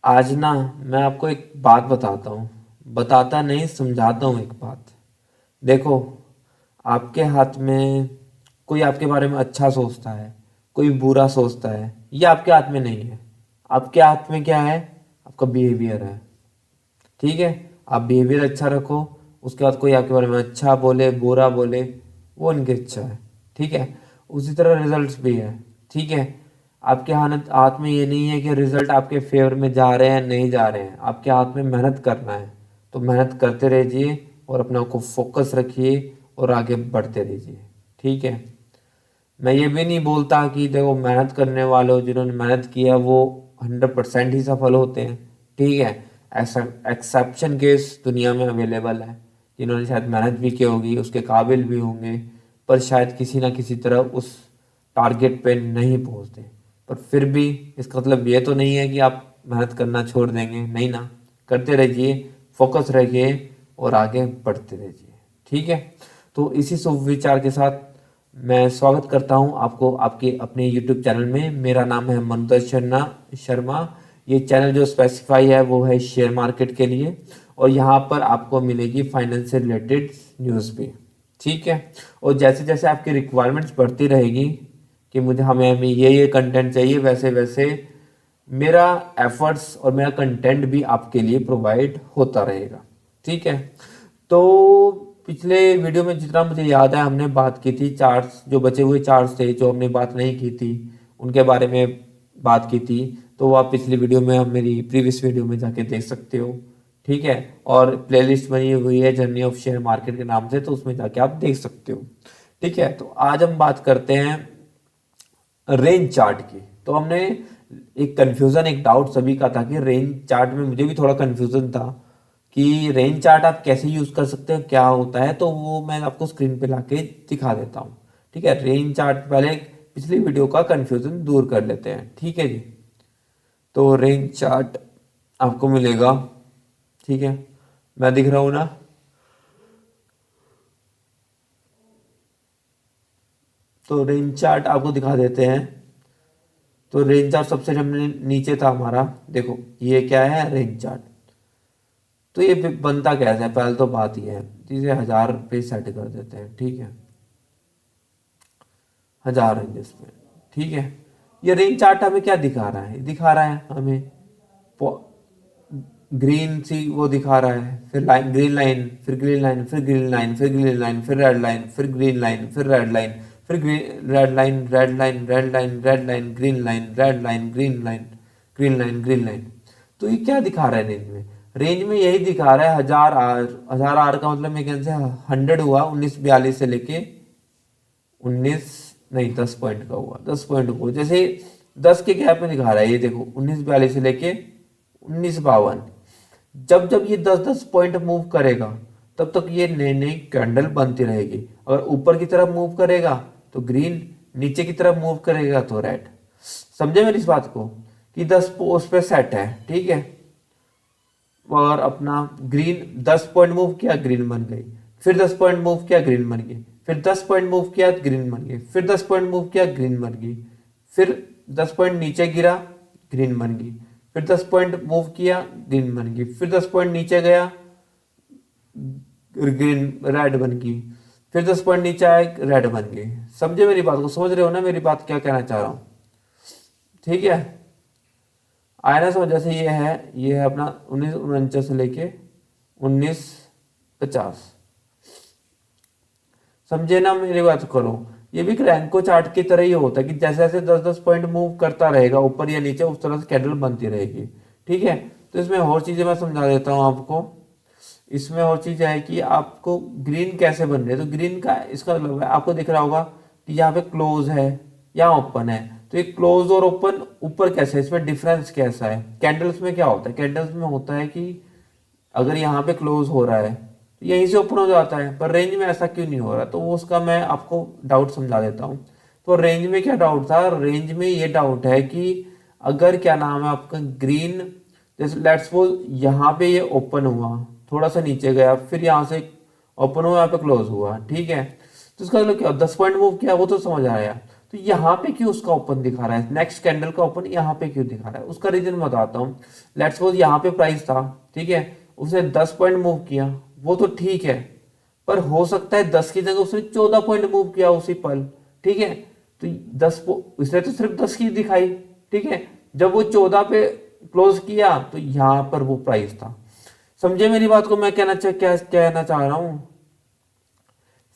आज ना मैं आपको एक बात बताता हूँ। बताता नहीं, समझाता हूँ एक बात। देखो, आपके हाथ में कोई आपके बारे में अच्छा सोचता है, कोई बुरा सोचता है, ये आपके हाथ में नहीं है। आपके हाथ में क्या है? आपका बिहेवियर है। ठीक है? आप बिहेवियर अच्छा रखो, उसके बाद कोई आपके बारे में अच्छा बोले बुरा बोले, वो उनकी इच्छा है। ठीक है? उसी तरह रिजल्ट्स भी है। ठीक है? आपके हाथ हाथ में ये नहीं है कि रिजल्ट आपके फेवर में जा रहे हैं नहीं जा रहे हैं। आपके हाथ में मेहनत करना है, तो मेहनत करते रहिए और अपने आप को फोकस रखिए और आगे बढ़ते रहिए। ठीक है? मैं ये भी नहीं बोलता कि देखो, मेहनत करने वालों जिन्होंने मेहनत किया वो 100% ही सफल होते हैं। ठीक है? ऐसा एक्सेप्शन केस दुनिया में अवेलेबल है, जिन्होंने शायद मेहनत भी की होगी, उसके काबिल भी होंगे, पर शायद किसी ना किसी तरह उस टारगेट पे नहीं पहुंचते। पर फिर भी इसका मतलब ये तो नहीं है कि आप मेहनत करना छोड़ देंगे, नहीं ना। करते रहिए, फोकस रहिए और आगे बढ़ते रहिए। ठीक है? तो इसी शुभ विचार के साथ मैं स्वागत करता हूं आपको आपके अपने YouTube चैनल में। मेरा नाम है मनोज शर्मा। ये चैनल जो स्पेसिफाई है वो है शेयर मार्केट के लिए, और यहाँ पर आपको मिलेगी फाइनेंस से रिलेटेड न्यूज़ भी। ठीक है? और जैसे जैसे आपकी रिक्वायरमेंट्स बढ़ती रहेगी कि मुझे हमें हमें ये कंटेंट चाहिए, वैसे वैसे मेरा एफर्ट्स और मेरा कंटेंट भी आपके लिए प्रोवाइड होता रहेगा। ठीक है? तो पिछले वीडियो में जितना मुझे याद है हमने बात की थी चार्ट्स, जो बचे हुए चार्ट्स थे जो हमने बात नहीं की थी उनके बारे में बात की थी। तो वो आप पिछली वीडियो में, आप मेरी प्रीवियस वीडियो में जाके देख सकते हो। ठीक है? और प्लेलिस्ट बनी हुई है जर्नी ऑफ शेयर मार्केट के नाम से, तो उसमें जाके आप देख सकते हो। ठीक है? तो आज हम बात करते हैं रेंज चार्ट की। तो हमने एक कंफ्यूजन, एक डाउट सभी का था कि रेंज चार्ट में, मुझे भी थोड़ा कंफ्यूजन था कि रेंज चार्ट आप कैसे यूज कर सकते हो, क्या होता है। तो वो मैं आपको स्क्रीन पे लाके दिखा देता हूँ। ठीक है? रेंज चार्ट पहले पिछली वीडियो का कंफ्यूजन दूर कर लेते हैं। ठीक है जी? तो रेंज चार्ट आपको मिलेगा। ठीक है? मैं दिख रहा हूँ ना? तो रेंज चार्ट आपको दिखा देते हैं। तो रेंज चार्ट सबसे हमने नीचे था हमारा, देखो ये क्या है, रेंज चार्ट। तो ये बनता कैसे है, पहले तो बात ये है, इसे 1000 पे सेट कर देते हैं। ठीक है? 1000 रेंजेस में। ठीक है? ये रेंज चार्ट हमें क्या दिखा रहा है? दिखा रहा है हमें ग्रीन सी वो दिखा रहा है, फिर लाइन, ग्रीन लाइन, फिर ग्रीन लाइन, फिर ग्रीन लाइन, फिर ग्रीन लाइन, फिर रेड लाइन, फिर ग्रीन लाइन, फिर रेड लाइन, फिर green red line, red line, red line, red line, green line, red line, green line, green line, green line. तो ये क्या दिखा रहा है रेंज में? रेंज में यही दिखा रहा है 1000 आर। 1000 आर का मतलब मेरे ख्याल से 100 हुआ, 1942 से लेके 19, नहीं 10 पॉइंट का हुआ, 10 पॉइंट को जैसे 10 के गैप में दिखा रहा है। ये देखो 1942 से लेके 1952। जब जब ये 10-10 पॉइंट मूव करेगा तब तक ये नई नई कैंडल बनती रहेगी। अगर ऊपर की तरफ मूव करेगा तो ग्रीन, नीचे की तरफ मूव करेगा तो रेड। समझे मेरी इस बात को कि 10 उस पे सेट है। ठीक है? और अपना ग्रीन 10 पॉइंट मूव किया, ग्रीन बन गई। फिर 10 पॉइंट मूव किया, ग्रीन बन गई। फिर 10 पॉइंट मूव किया, ग्रीन बन गई। फिर 10 पॉइंट मूव किया, ग्रीन बन गई। फिर 10 पॉइंट नीचे गिरा, ग्रीन बन गई। फिर 10 पॉइंट मूव किया, ग्रीन बन गई। फिर 10 पॉइंट नीचे गया, ग्रीन, रेड बन गई। फिर 10 पॉइंट नीचे आए, रेड बन गई। समझे मेरी बात को? समझ रहे हो ना मेरी बात क्या कहना चाह रहा हूँ? ठीक है? आया ना समझ? जैसे ये है अपना 1949 से लेके 1950। समझे ना मेरी बात करो? ये भी रैंको चार्ट की तरह ही होता है कि जैसे जैसे 10-10 पॉइंट मूव करता रहेगा ऊपर या नीचे, उस तरह से कैंडल बनती रहेगी। ठीक है? तो इसमें और चीजें मैं समझा देता हूँ आपको। इसमें और चीज है कि आपको ग्रीन कैसे बन रही है। तो ग्रीन का इसका मतलब है, आपको दिख रहा होगा कि यहाँ पे क्लोज है, यहाँ ओपन है। तो ये क्लोज और ओपन ऊपर कैसे है, इसमें डिफरेंस कैसा है? कैंडल्स में क्या होता है? कैंडल्स में होता है कि अगर यहाँ पे क्लोज हो रहा है तो यहीं से ओपन हो जाता है, पर रेंज में ऐसा क्यों नहीं हो रहा? तो वो उसका मैं आपको डाउट समझा देता हूँ। तो रेंज में क्या डाउट था? रेंज में ये डाउट है कि अगर क्या नाम है आपका ग्रीन, जैसे लेट्स सपोज यहाँ पे ये ओपन हुआ, थोड़ा सा नीचे गया, फिर यहाँ से ओपन हुआ, यहाँ पे क्लोज हुआ। ठीक है? तो इसका मतलब क्या, 10 पॉइंट मूव किया वो तो समझ आया। तो यहाँ पे क्यों उसका ओपन दिखा रहा है, नेक्स्ट कैंडल का ओपन यहाँ पे क्यों दिखा रहा है, उसका रीजन बताता हूँ। लेट्स सपोज यहाँ पे प्राइस था, ठीक है, उसने 10 पॉइंट मूव किया, वो तो ठीक है, पर हो सकता है 10 की जगह उसने 14 पॉइंट मूव किया उसी पल, ठीक है। तो 10 इसने तो सिर्फ 10 की दिखाई, ठीक है, जब वो 14 पे क्लोज किया तो यहाँ पर वो प्राइस था। समझे मेरी बात को, मैं क्या कहना चाह रहा हूं,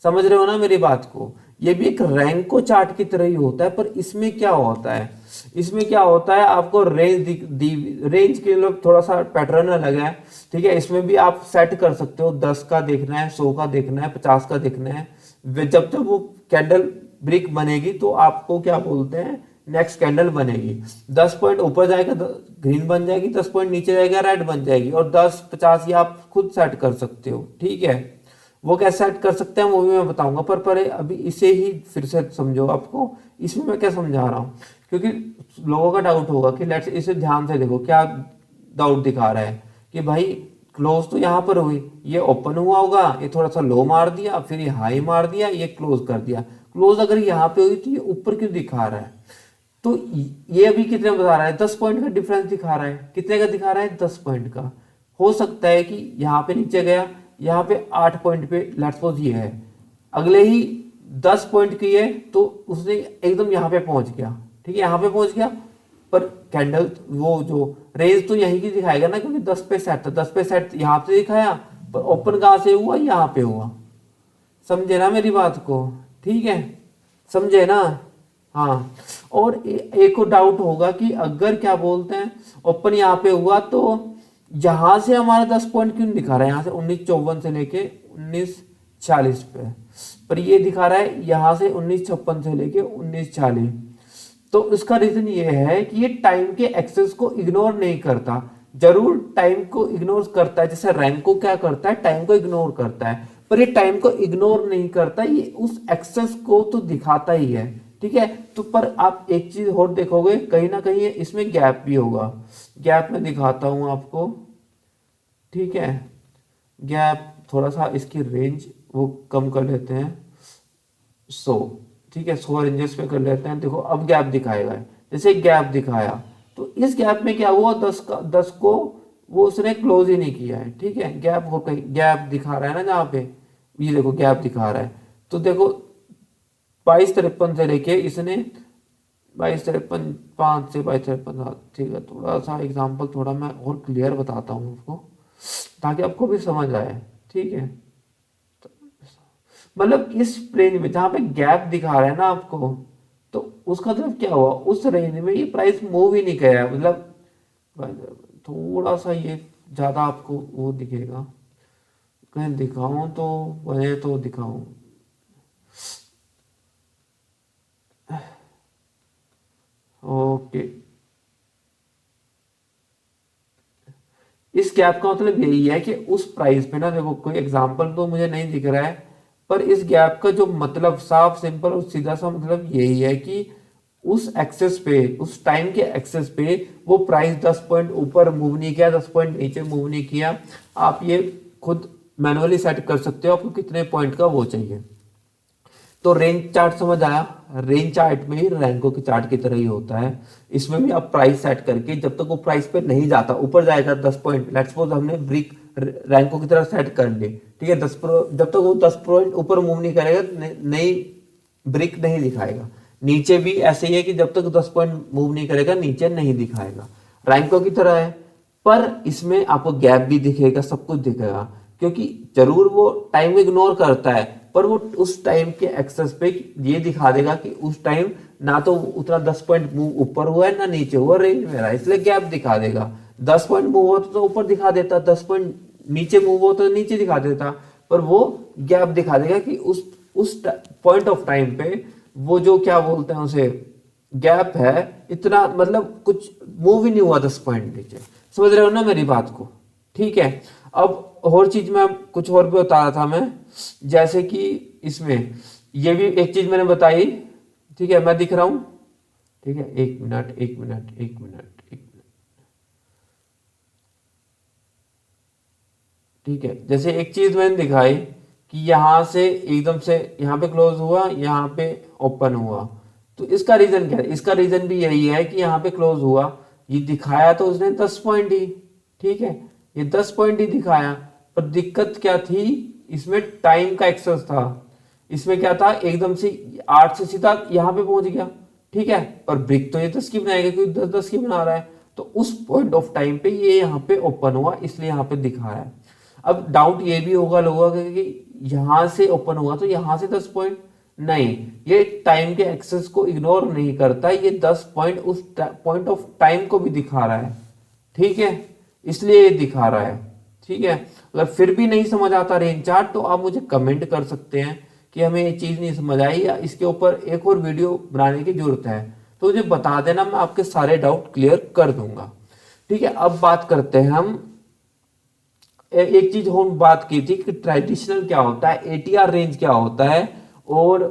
समझ रहे हो ना मेरी बात को। ये भी एक रैंको चार्ट की तरह ही होता है, पर इसमें क्या होता है, इसमें क्या होता है, आपको रेंज के लिए थोड़ा सा पैटर्न अलग है, ठीक है। इसमें भी आप सेट कर सकते हो, 10 का देखना है, 100 का देखना है, 50 का देखना है। जब तक वो कैंडल ब्रिक बनेगी तो आपको क्या बोलते हैं, नेक्स्ट कैंडल बनेगी, 10 पॉइंट ऊपर जाएगा ग्रीन बन जाएगी, 10 पॉइंट नीचे जाएगा रेड बन जाएगी, और 10 50 ये आप खुद सेट कर सकते हो, ठीक है। वो कैसे सेट कर सकते हैं वो भी मैं बताऊंगा, पर अभी इसे ही फिर से समझो। आपको इसमें मैं क्या समझा रहा हूँ, क्योंकि लोगों का डाउट होगा कि लेट्स इसे ध्यान से देखो, क्या डाउट दिखा रहा है कि भाई क्लोज तो यहाँ पर हुई, ये ओपन हुआ होगा, ये थोड़ा सा लो मार दिया, फिर ये हाई मार दिया, ये क्लोज कर दिया। क्लोज अगर यहाँ पे हुई तो ये ऊपर क्यों दिखा रहा है, तो ये अभी कितने बता रहा है, 10 पॉइंट का डिफरेंस दिखा रहा है, कितने का दिखा रहा है, 10 पॉइंट का। हो सकता है कि यहाँ पे नीचे गया, यहाँ पे 8 पॉइंट पे लेट्स सपोज ये है, अगले ही 10 पॉइंट की है तो उसने एकदम यहाँ पे पहुंच गया, ठीक है, यहाँ पे पहुंच गया, पर कैंडल वो जो रेंज तो यहीं की दिखाएगा ना, क्योंकि 10 पे सेट था, 10 पे सेट यहाँ पे दिखाया, पर ओपन कहाँ से हुआ, यहाँ पे हुआ। समझे ना मेरी बात को, ठीक है, समझे ना। हाँ, और एक और डाउट होगा कि अगर क्या बोलते हैं ओपन यहाँ पे हुआ तो यहां से हमारा 10 पॉइंट क्यों दिखा रहा है, यहाँ से 1954 से लेके 1940 पे, पर ये दिखा रहा है यहाँ से 1956 से लेके 1940। तो इसका रीजन ये है कि ये टाइम के एक्सेस को इग्नोर नहीं करता, जरूर टाइम को इग्नोर करता है, जैसे रैंक को क्या करता है, टाइम को इग्नोर करता है, पर ये टाइम को इग्नोर नहीं करता, ये उस एक्सेस को तो दिखाता ही है, ठीक है। तो पर आप एक चीज और देखोगे, कहीं ना कहीं इसमें गैप भी होगा, गैप में दिखाता हूं आपको, ठीक है। गैप थोड़ा सा इसकी रेंज वो कम कर लेते हैं, 100, ठीक है, 100 रेंजेस पे कर लेते हैं। देखो अब गैप दिखाएगा, जैसे गैप दिखाया तो इस गैप में क्या हुआ, 10 को वो उसने क्लोज ही नहीं किया है, ठीक है। गैप हो कहीं गैप दिखा रहा है ना जहाँ पे, ये देखो गैप दिखा रहा है, तो देखो 2253 से लेके इसने 2253 5 से 2253, ठीक है। थोड़ा सा एग्जांपल थोड़ा मैं और क्लियर बताता हूँ आपको, ताकि आपको भी समझ आए, ठीक है। मतलब इस रेंज में जहां पे गैप दिखा रहा है ना आपको, तो उसका मतलब क्या हुआ, उस रेंज में ये प्राइस मूव ही नहीं किया है, मतलब थोड़ा सा ये ज्यादा आपको वो दिखेगा, कहीं दिखाऊं तो वह तो दिखाऊं, ओके। इस गैप का मतलब यही है कि उस प्राइस पे ना, देखो कोई एग्जांपल तो मुझे नहीं दिख रहा है, पर इस गैप का जो मतलब साफ सिंपल और सीधा सा मतलब यही है कि उस एक्सेस पे, उस टाइम के एक्सेस पे वो प्राइस 10 पॉइंट ऊपर मूव नहीं किया, 10 पॉइंट नीचे मूव नहीं किया। आप ये खुद मैनुअली सेट कर सकते हो आपको कितने पॉइंट का वो चाहिए। तो रेंज चार्ट समझ आया, रेंज चार्ट में ही रैंकों के चार्ट की तरह ही होता है, इसमें भी आप प्राइस सेट करके जब तक वो प्राइस पे नहीं जाता, ऊपर जाएगा 10 पॉइंट, लेट्स सपोज हमने ब्रिक रैंकों की तरह सेट कर ली, ठीक है, जब तक वो 10 पॉइंट ऊपर मूव नहीं करेगा नई ब्रिक नहीं दिखाएगा। नीचे भी ऐसे ही है कि जब तक 10 पॉइंट मूव नहीं करेगा नीचे नहीं दिखाएगा, रैंकों की तरह है। पर इसमें आपको गैप भी दिखेगा, सब कुछ दिखेगा, क्योंकि जरूर वो टाइम को इग्नोर करता है, पर वो उस टाइम के एक्सेस पे ये दिखा देगा कि उस टाइम ना तो उतना 10 पॉइंट मूव ऊपर हुआ है ना नीचे हुआ, रेंज में रहा, इसलिए गैप दिखा देगा। 10 पॉइंट मूव होता तो ऊपर दिखा देता, 10 पॉइंट नीचे मूव होता तो नीचे दिखा देता, पर वो गैप दिखा देगा कि उस पॉइंट ऑफ टाइम पे वो जो क्या बोलते हैं उसे गैप है, इतना मतलब कुछ मूव ही नहीं हुआ 10 पॉइंट नीचे। समझ रहे हो ना मेरी बात को, ठीक है। अब और चीज में कुछ और भी बता रहा था मैं, जैसे कि इसमें ये भी एक चीज मैंने बताई, ठीक है, मैं दिख रहा हूं, ठीक है, एक मिनट एक मिनट एक मिनट एक मिनट, ठीक है। जैसे एक चीज मैंने दिखाई कि यहां से एकदम से यहाँ पे क्लोज हुआ, यहाँ पे ओपन हुआ, तो इसका रीजन क्या है? इसका रीजन भी यही है कि यहाँ पे क्लोज हुआ, ये दिखाया तो उसने 10 पॉइंट ही, ठीक है, ये 10 पॉइंट ही दिखाया, पर दिक्कत क्या थी, इसमें टाइम का एक्सेस था। इसमें क्या था, एकदम से 8 से सीधा यहाँ पे पहुंच गया, ठीक है, और ब्रिक तो ये 10 की बनाएगा क्योंकि 10 की बना रहा है, तो उस पॉइंट ऑफ टाइम पे ये यहाँ पे ओपन हुआ, इसलिए यहाँ पे दिखा रहा है। अब डाउट ये भी होगा लोगों का कि यहां से ओपन हुआ तो यहां से 10 पॉइंट, नहीं, ये टाइम के एक्सेस को इग्नोर नहीं करता, ये 10 पॉइंट उस पॉइंट ऑफ टाइम को भी दिखा रहा है, ठीक है, इसलिए ये दिखा रहा है, ठीक है। अगर फिर भी नहीं समझ आता रेंज चार्ट तो आप मुझे कमेंट कर सकते हैं कि हमें ये चीज नहीं समझ आई या इसके ऊपर एक और वीडियो बनाने की जरूरत है, तो मुझे बता देना, मैं आपके सारे डाउट क्लियर कर दूंगा, ठीक है। अब बात करते हैं हम, एक चीज हम बात की थी कि ट्रेडिशनल क्या होता है, एटीआर रेंज क्या होता है, और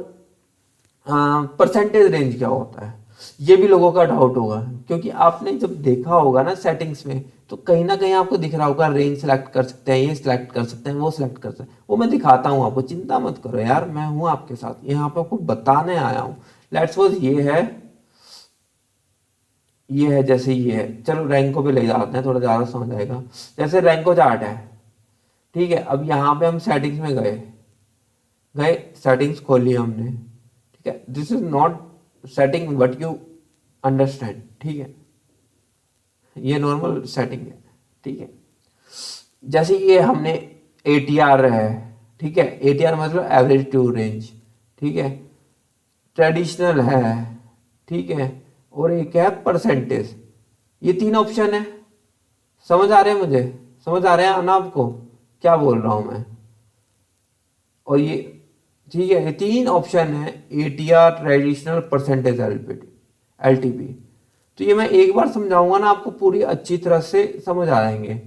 परसेंटेज रेंज क्या होता है, ये भी लोगों का डाउट होगा, क्योंकि आपने जब देखा होगा ना सेटिंग्स में, तो कहीं ना कहीं आपको दिख रहा होगा रेंज सेलेक्ट कर सकते हैं, ये सिलेक्ट कर सकते हैं, वो सिलेक्ट कर सकते हैं, वो मैं दिखाता हूँ आपको, चिंता मत करो यार, मैं हूँ आपके साथ, यहाँ पे आपको बताने आया हूँ। लेट्स सपोज ये है जैसे ये है, चलो रैंको पे ले जाते हैं, थोड़ा ज्यादा समझ आएगा। जैसे रैंको चार्ट है, ठीक है, अब यहाँ पे हम सेटिंग्स में गए गए सेटिंग्स खोली हमने, ठीक है, this is not setting but you understand, ठीक है, ये नॉर्मल सेटिंग है, ठीक है। जैसे ये हमने एटीआर है, ठीक है, एटीआर मतलब एवरेज टू रेंज, ठीक है, ट्रेडिशनल है, ठीक है, और एक है परसेंटेज, ये तीन ऑप्शन है, समझ आ रहे हैं मुझे, समझ आ रहे हैं ना आपको क्या बोल रहा हूं मैं, और ये, ठीक है, ये तीन ऑप्शन है, एटीआर, ट्रेडिशनल, परसेंटेज, एलटीपी। तो ये मैं एक बार समझाऊंगा ना आपको, पूरी अच्छी तरह से समझ आ जाएंगे।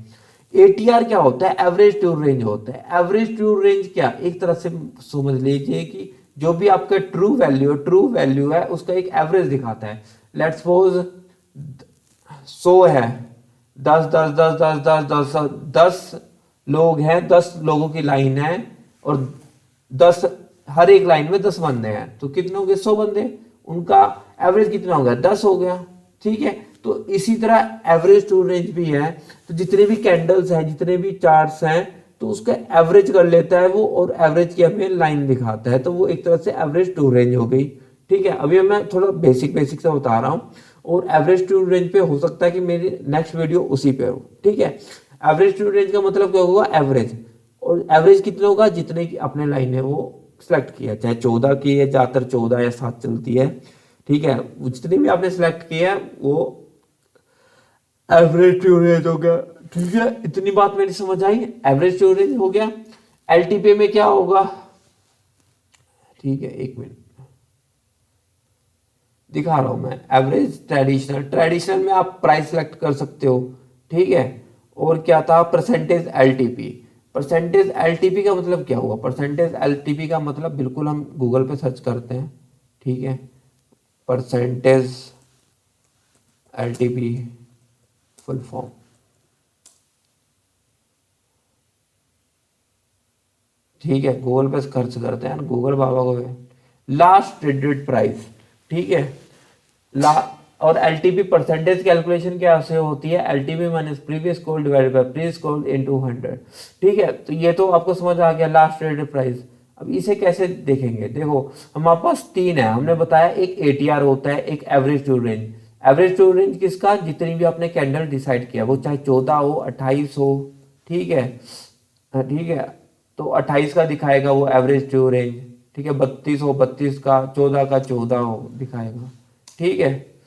एटीआर क्या होता है, एवरेज ट्रू रेंज होता है। एवरेज ट्रू रेंज क्या, एक तरह से समझ लीजिए कि जो भी आपका ट्रू वैल्यू है उसका एक एवरेज दिखाता है। लेट्स सपोज 100 है, 10 लोग हैं, 10 लोगों की लाइन है, और 10, हर एक लाइन में 10 बंदे हैं, तो कितने हो गए, 100 बंदे, उनका एवरेज कितना हो गया, 10 हो गया, ठीक है। तो इसी तरह एवरेज टू रेंज भी है, तो जितने भी कैंडल्स हैं, जितने भी चार्ट्स हैं, तो उसका एवरेज कर लेता है वो, और एवरेज की हमें लाइन दिखाता है, तो वो एक तरह से एवरेज टू रेंज हो गई, ठीक है। अभी मैं थोड़ा बेसिक से बता रहा हूँ, और एवरेज टू रेंज पे हो सकता है कि मेरी नेक्स्ट वीडियो उसी पे हो, ठीक है। एवरेज टू रेंज का मतलब क्या होगा, एवरेज, और एवरेज कितना होगा, जितने की अपने लाइन है वो सिलेक्ट किया, चाहे 14 की है, ज्यादातर 14 या 7 चलती है, ठीक है, जितनी भी आपने सिलेक्ट किया है वो एवरेज टू रेंज हो गया, ठीक है। इतनी बात मेरी समझ आई, एवरेज टू रेंज हो गया। एलटीपी में क्या होगा, ठीक है, एक मिनट दिखा रहा हूं मैं। एवरेज, ट्रेडिशनल में आप प्राइस सेलेक्ट कर सकते हो, ठीक है। और क्या था, परसेंटेज एलटीपी। परसेंटेज एलटीपी का मतलब क्या हुआ, परसेंटेज एलटीपी का मतलब, बिल्कुल हम गूगल पे सर्च करते हैं, ठीक है, परसेंटेज एलटीपी फुल फॉर्म, ठीक है, गूगल पे खर्च करते हैं, गूगल बाबा को, लास्ट ट्रेडेड प्राइस, ठीक है, ला और एलटीपी परसेंटेज कैलकुलेशन कैसे होती है, LTP minus previous call divided by previous call into 100, ठीक है। तो ये तो आपको समझ आ गया, लास्ट ट्रेडेड प्राइस। अब इसे कैसे देखेंगे, देखो हमारे पास तीन है, हमने बताया एक एटीआर होता है, एक average true range. Average true range किसका, जितनी भी आपने कैंडल डिसाइड किया, वो चाहे 14 हो, 28 हो, ठीक है, ठीक है, तो 28 का दिखाएगा वो एवरेज टू रेंज, ठीक है, 32 हो, 32 का, 14 का 14 हो दिखाएगा, ठीक है।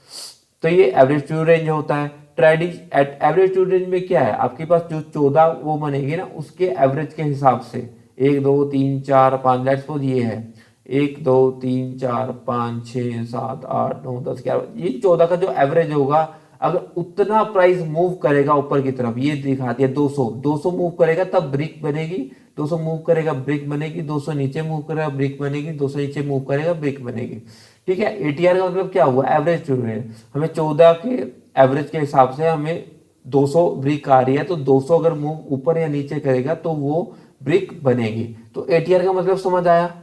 तो ये एवरेज टू रेंज होता है। एवरेज टू रेंज में क्या है, आपके पास जो 14 वो बनेगी ना, उसके एवरेज के हिसाब से 1 2 3 4 5, लेट्स सपोज ये है 1 2 3 4 5 6 7 8 9 10 11, ये 14 का जो एवरेज होगा, अगर उतना प्राइस मूव करेगा ऊपर की तरफ, ये दिखा दिया 200 मूव करेगा तब ब्रिक बनेगी, 200 मूव करेगा ब्रिक बनेगी, 200 नीचे मूव करेगा ब्रिक बनेगी, 200 नीचे मूव करेगा ब्रिक बनेगी, ठीक है। एटीआर का मतलब क्या हुआ, एवरेज टू रेंज, हमें 14 के एवरेज के हिसाब से हमें 200 ब्रिक आ रही है, तो 200 अगर मूव ऊपर या नीचे करेगा तो वो ब्रिक बनेगी। तो एटीआर का मतलब समझ आया,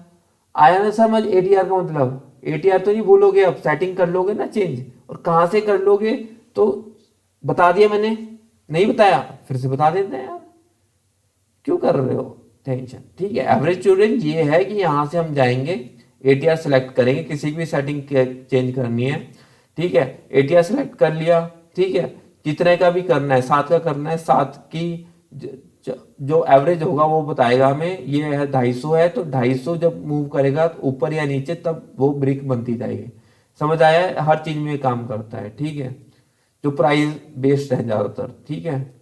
आया ना समझ, एटीआर का मतलब, एटीआर तो नहीं भूलोगे, अब सेटिंग कर लोगे ना चेंज, और कहाँ से कर लोगे तो बता दिया मैंने, नहीं बताया फिर से बता देते हैं यार, क्यों कर रहे हो टेंशन। ठीक है, एवरेज टू रेंज ये है कि यहाँ से हम जाएंगे, एटीआर सेलेक्ट करेंगे, किसी की भी सेटिंग चेंज करनी है, ठीक है, एटीआर सेलेक्ट कर लिया, ठीक है, कितने का भी करना है, 7 का करना है, 7 की जो एवरेज होगा वो बताएगा हमें, ये है 250 है, तो 250 जब मूव करेगा तो ऊपर या नीचे तब वो ब्रिक बनती जाएगी। समझ आया, हर चीज में काम करता है, ठीक है, जो प्राइस बेस्ड है ज्यादातर, ठीक है।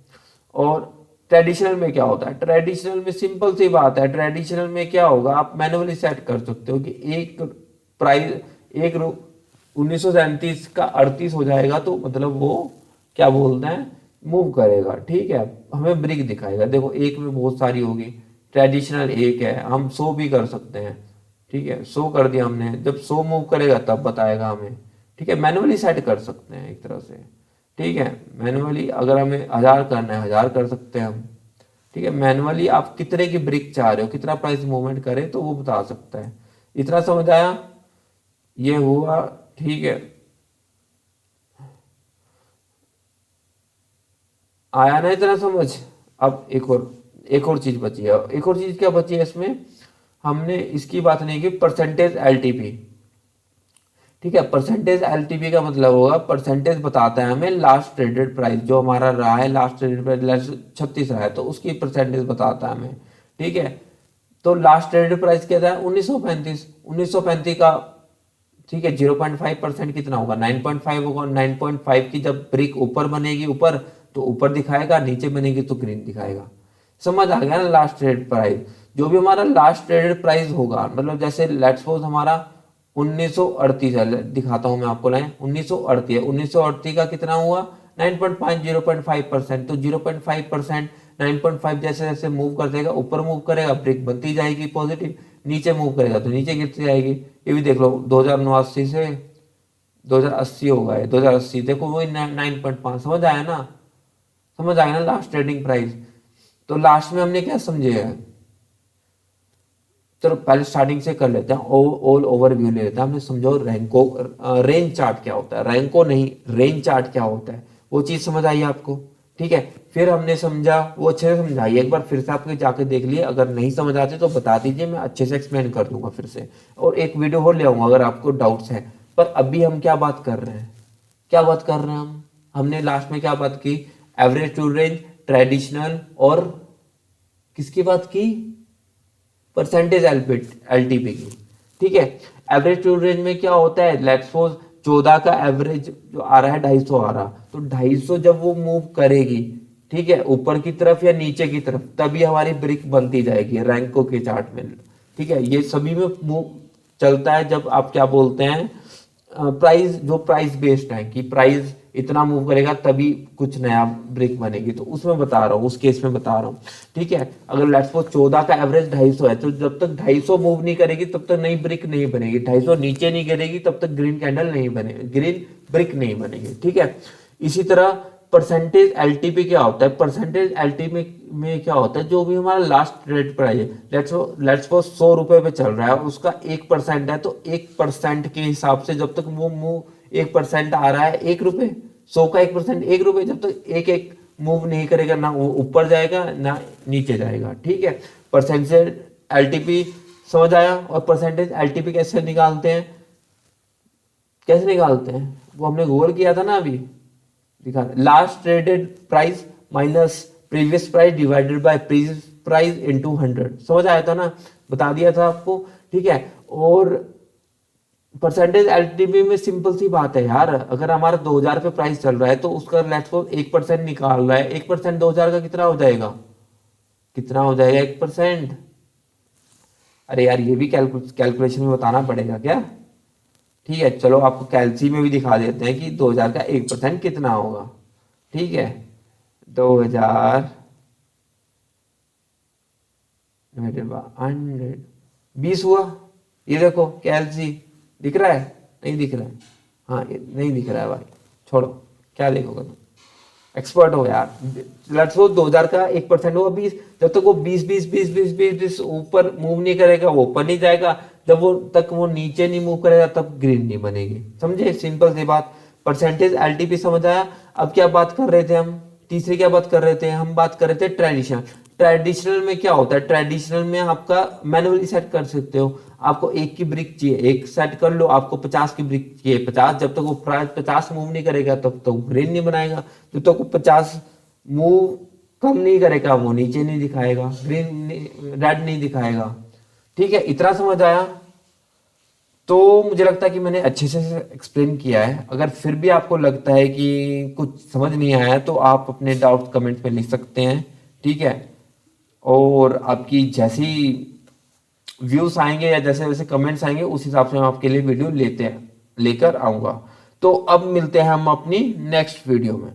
और ट्रेडिशनल में क्या होता है, ट्रेडिशनल में सिंपल सी बात है, ट्रेडिशनल में क्या होगा, आप मैनुअली सेट कर सकते हो कि एक प्राइस एक 1937 का 38 हो जाएगा, तो मतलब वो क्या बोलते हैं मूव करेगा, ठीक है, हमें ब्रिक दिखाएगा। देखो एक में बहुत सारी होगी, ट्रेडिशनल एक है, हम 100 भी कर सकते हैं, ठीक है, 100 कर दिया हमने, जब 100 मूव करेगा तब बताएगा हमें, ठीक है, मैनुअली सेट कर सकते हैं एक तरह से, ठीक है, मैनुअली अगर हमें 1000 करना है 1000 कर सकते हैं हम, ठीक है, मैनुअली आप कितने की ब्रिक चाह रहे हो, कितना प्राइस मूवमेंट करे तो वो बता सकता है। इतना समझ आया, ये हुआ, ठीक है, आया ना इतना समझ। अब एक और चीज बची है, एक और चीज क्या बची है इसमें, हमने इसकी बात नहीं की, परसेंटेज एलटीपी, ठीक है, परसेंटेज एलटीपी का मतलब होगा, परसेंटेज बताता है हमें लास्ट ट्रेडेड प्राइस जो हमारा रहा है, लास्ट ट्रेडेड प्राइस 36 रहा है तो उसकी परसेंटेज बताता है हमें, ठीक है। तो लास्ट ट्रेडेड प्राइस क्या था, 1935 का, ठीक है, 0.5% कितना होगा, 9.5 होगा, 9.5 की जब ब्रिक ऊपर बनेगी ऊपर तो ऊपर दिखाएगा, नीचे बनेगी तो ग्रीन दिखाएगा। समझ आ गया ना, लास्ट ट्रेडेड प्राइस, जो भी हमारा लास्ट ट्रेडेड प्राइस होगा, मतलब जैसे लेट्स सपोज हमारा 1938 है, दिखाता हूं मैं आपको लाइन, 1938 है, 1938 का कितना हुआ 9.5, 0.5%, तो 0.5% 9.5 जैसे जैसे मूव कर देगा, ऊपर मूव करेगा ब्रेक बनती जाएगी पॉजिटिव, नीचे मूव करेगा तो नीचे गिरती जाएगी। ये भी देख लो 2089 से 2080 होगा, 2080 देखो वही 9.5, समझ आया ना, समझ आया ना लास्ट ट्रेडिंग प्राइस। तो लास्ट में हमने क्या समझे है, चलो पहले स्टार्टिंग से कर लेते हैं, ऑल ओवरव्यू ले लेते हैं। हमने समझो रैंको रेंज चार्ट क्या होता है, रैंको नहीं रेंज चार्ट क्या होता है, वो चीज समझ आई आपको, ठीक है। फिर हमने समझा, वो अच्छे से समझाई, एक बार फिर से आपके जाके देख लिए, अगर नहीं समझ आते तो बता दीजिए, मैं अच्छे से एक्सप्लेन कर दूंगा फिर से, और एक वीडियो और ले आऊंगा अगर आपको डाउट्स है। पर अभी हम क्या बात कर रहे हैं, क्या बात कर रहे हैं हम, हमने लास्ट में क्या बात की, एवरेज टू रेंज, ट्रेडिशनल, और किसकी बात की, परसेंटेज एलटीपी की, ठीक है। एवरेज टू रेंज में क्या होता है, लेट्स सपोज 14 का एवरेज जो आ रहा है 250 आ रहा, तो 250 जब वो मूव करेगी, ठीक है, ऊपर की तरफ या नीचे की तरफ, तभी हमारी ब्रिक बनती जाएगी रैंको के चार्ट में, ठीक है। ये सभी में मूव चलता है जब आप क्या बोलते हैं, प्राइस जो प्राइस बेस्ड है कि प्राइस इतना मूव करेगा तभी कुछ नया ब्रेक बनेगी, तो उसमें बता रहा हूँ, उस केस में बता रहा हूँ, ठीक है। अगर लेट्स सपोज 14 का एवरेज 250 है, तो जब तक 250 मूव नहीं करेगी तब तक नई ब्रिक नहीं बनेगी, 250 नीचे नहीं गिरेगी तब तक ग्रीन कैंडल नहीं बनेगी, ग्रीन ब्रिक नहीं बनेगी, ठीक है। इसी तरह परसेंटेज एलटीपी क्या होता है, परसेंटेज एलटीपी में क्या होता है, जो भी हमारा लास्ट ट्रेड प्राइस है, लेट्स सपोज 100 रुपए पे चल रहा है, उसका 1% है, तो 1% के हिसाब से जब तक वो मूव 1% आ रहा है 1 रुपए, 100 का 1% 1 रुपए, जब तक एक एक मूव नहीं करेगा ना वो ऊपर जाएगा ना नीचे जाएगा, ठीक है। परसेंटेज एलटीपी समझ आया, और परसेंटेज एलटीपी कैसे निकालते हैं, कैसे निकालते हैं वो हमने गूगल किया था ना अभी, दिखा, last traded price minus previous price divided by previous price into 100, समझ आया था ना, बता दिया था आपको, ठीक है। और परसेंटेज एलटीवी में सिंपल सी बात है यार, अगर हमारा 2000 पे प्राइस चल रहा है तो उसका लेट्स सपोज 1% निकाल रहा है, 1% 2000 का कितना हो जाएगा, कितना हो जाएगा 1%, अरे यार ये भी कैलकुलेशन में बताना पड़ेगा क्या, ठीक है। चलो आपको कैलसी में भी दिखा देते हैं कि 2000 का 1% कितना होगा, ठीक है। 2000 100 20 हुआ, ये देखो कैलसी दिख रहा है, नहीं दिख रहा है, हाँ ये नहीं दिख रहा है भाई, छोड़ो क्या देखोगे तुम, एक्सपर्ट हो यार। लेट्स सपोज 2000 का 1% होगा 20, जब तक वो 20 20 20 20 20 20 ऊपर मूव नहीं करेगा वो ऊपर नहीं जाएगा, जब वो तक वो नीचे नहीं मूव करेगा तब ग्रीन नहीं बनेगी। समझे, सिंपल सी बात। परसेंटेज एलटीपी समझ आया। अब क्या बात कर रहे थे हम, तीसरी क्या बात कर रहे थे, हम बात कर रहे थे ट्रेडिशनल। ट्रेडिशनल में क्या होता है, ट्रेडिशनल में आपका मैनुअली सेट कर सकते हो। आपको एक की ब्रिक चाहिए, एक सेट कर लो। आपको 50 की ब्रिक चाहिए, 50। जब तक वो प्राइस 50 मूव नहीं करेगा तब तक ग्रीन नहीं बनाएगा। जब तक वो 50 मूव कम नहीं करेगा वो नीचे नहीं दिखाएगा, ग्रीन रेड नहीं दिखाएगा। ठीक है, इतना समझ आया। तो मुझे लगता है कि मैंने अच्छे से एक्सप्लेन किया है। अगर फिर भी आपको लगता है कि कुछ समझ नहीं आया है तो आप अपने डाउट्स कमेंट में लिख सकते हैं। ठीक है, और आपकी जैसी व्यूज आएंगे या जैसे जैसे कमेंट्स आएंगे उस हिसाब से मैं आपके लिए वीडियो लेकर आऊंगा। तो अब मिलते हैं हम अपनी नेक्स्ट वीडियो में।